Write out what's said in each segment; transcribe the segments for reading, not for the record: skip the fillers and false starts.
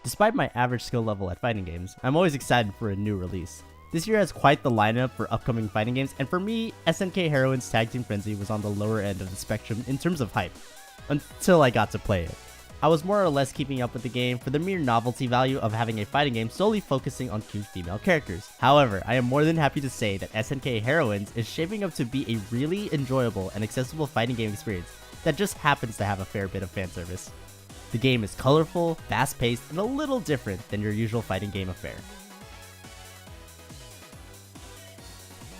Despite my average skill level at fighting games, I'm always excited for a new release. This year has quite the lineup for upcoming fighting games, and for me, SNK Heroines Tag Team Frenzy was on the lower end of the spectrum in terms of hype, until I got to play it. I was more or less keeping up with the game for the mere novelty value of having a fighting game solely focusing on cute female characters. However, I am more than happy to say that SNK Heroines is shaping up to be a really enjoyable and accessible fighting game experience that just happens to have a fair bit of fan service. The game is colorful, fast-paced, and a little different than your usual fighting game affair.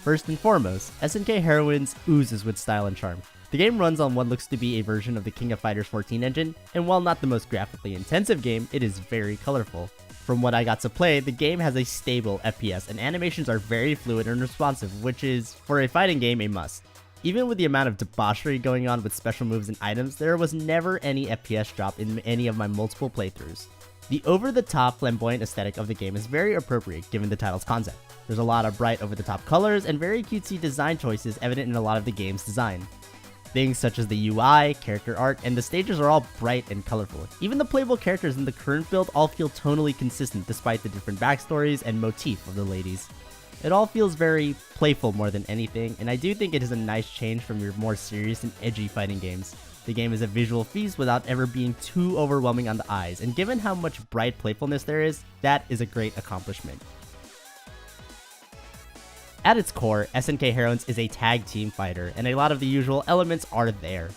First and foremost, SNK Heroines oozes with style and charm. The game runs on what looks to be a version of the King of Fighters 14 engine, and while not the most graphically intensive game, it is very colorful. From what I got to play, the game has a stable FPS, and animations are very fluid and responsive, which is, for a fighting game, a must. Even with the amount of debauchery going on with special moves and items, there was never any FPS drop in any of my multiple playthroughs. The over-the-top flamboyant aesthetic of the game is very appropriate given the title's concept. There's a lot of bright over-the-top colors and very cutesy design choices evident in a lot of the game's design. Things such as the UI, character art, and the stages are all bright and colorful. Even the playable characters in the current build all feel tonally consistent despite the different backstories and motif of the ladies. It all feels very playful more than anything, and I do think it is a nice change from your more serious and edgy fighting games. The game is a visual feast without ever being too overwhelming on the eyes, and given how much bright playfulness there is, that is a great accomplishment. At its core, SNK Heroines is a tag team fighter, and a lot of the usual elements are there.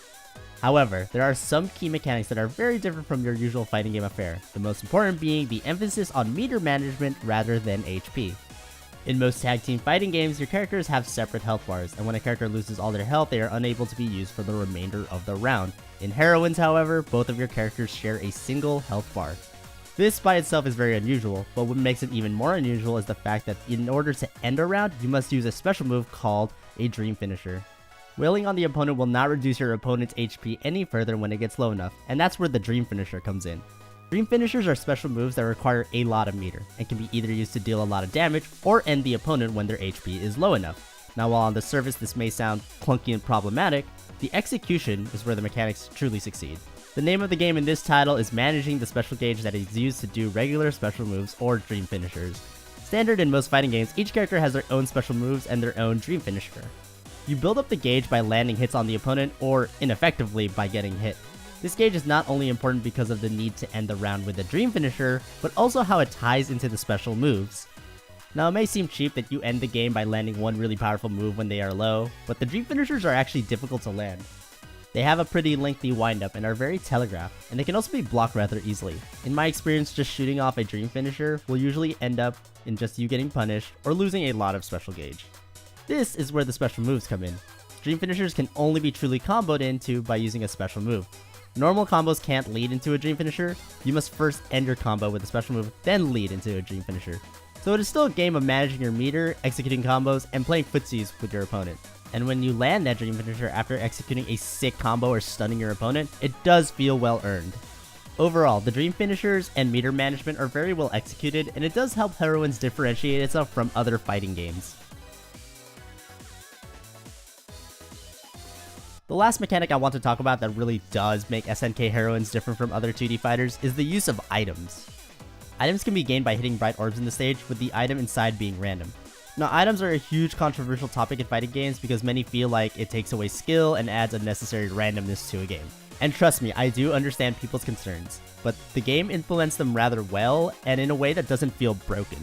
However, there are some key mechanics that are very different from your usual fighting game affair, the most important being the emphasis on meter management rather than HP. In most tag team fighting games, your characters have separate health bars, and when a character loses all their health, they are unable to be used for the remainder of the round. In Heroines, however, both of your characters share a single health bar. This by itself is very unusual, but what makes it even more unusual is the fact that in order to end a round, you must use a special move called a Dream Finisher. Wailing on the opponent will not reduce your opponent's HP any further when it gets low enough, and that's where the Dream Finisher comes in. Dream Finishers are special moves that require a lot of meter, and can be either used to deal a lot of damage, or end the opponent when their HP is low enough. Now while on the surface this may sound clunky and problematic, the execution is where the mechanics truly succeed. The name of the game in this title is managing the special gauge that is used to do regular special moves or Dream Finishers. Standard in most fighting games, each character has their own special moves and their own Dream Finisher. You build up the gauge by landing hits on the opponent, or ineffectively by getting hit. This gauge is not only important because of the need to end the round with a Dream Finisher, but also how it ties into the special moves. Now it may seem cheap that you end the game by landing one really powerful move when they are low, but the Dream Finishers are actually difficult to land. They have a pretty lengthy windup and are very telegraphed, and they can also be blocked rather easily. In my experience, just shooting off a Dream Finisher will usually end up in just you getting punished or losing a lot of special gauge. This is where the special moves come in. Dream Finishers can only be truly comboed into by using a special move. Normal combos can't lead into a Dream Finisher. You must first end your combo with a special move, then lead into a Dream Finisher. So it is still a game of managing your meter, executing combos, and playing footsies with your opponent. And when you land that Dream Finisher after executing a sick combo or stunning your opponent, it does feel well earned. Overall, the Dream Finishers and meter management are very well executed, and it does help Heroines differentiate itself from other fighting games. The last mechanic I want to talk about that really does make SNK Heroines different from other 2D fighters is the use of items. Items can be gained by hitting bright orbs in the stage, with the item inside being random. Now, items are a huge controversial topic in fighting games because many feel like it takes away skill and adds unnecessary randomness to a game. And trust me, I do understand people's concerns, but the game implements them rather well and in a way that doesn't feel broken.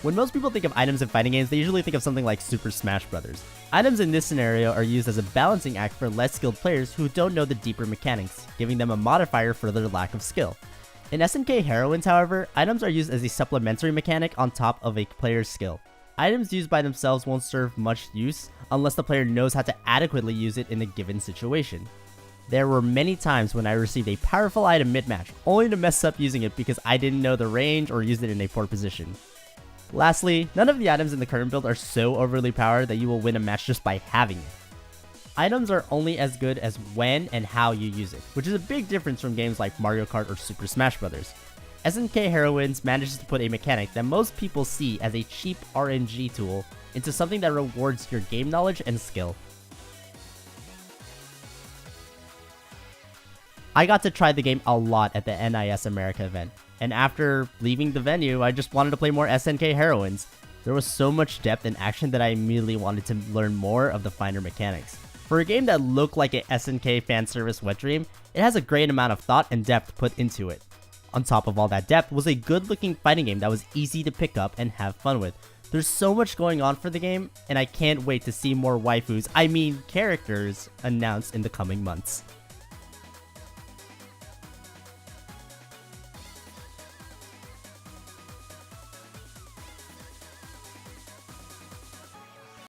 When most people think of items in fighting games, they usually think of something like Super Smash Bros. Items in this scenario are used as a balancing act for less skilled players who don't know the deeper mechanics, giving them a modifier for their lack of skill. In SNK Heroines, however, items are used as a supplementary mechanic on top of a player's skill. Items used by themselves won't serve much use unless the player knows how to adequately use it in a given situation. There were many times when I received a powerful item mid-match, only to mess up using it because I didn't know the range or used it in a poor position. Lastly, none of the items in the current build are so overly powered that you will win a match just by having it. Items are only as good as when and how you use it, which is a big difference from games like Mario Kart or Super Smash Bros. SNK Heroines manages to put a mechanic that most people see as a cheap RNG tool into something that rewards your game knowledge and skill. I got to try the game a lot at the NIS America event, and after leaving the venue, I just wanted to play more SNK Heroines. There was so much depth and action that I immediately wanted to learn more of the finer mechanics. For a game that looked like a SNK fan service wet dream, it has a great amount of thought and depth put into it. On top of all that depth was a good looking fighting game that was easy to pick up and have fun with. There's so much going on for the game, and I can't wait to see more waifus, I mean characters, announced in the coming months.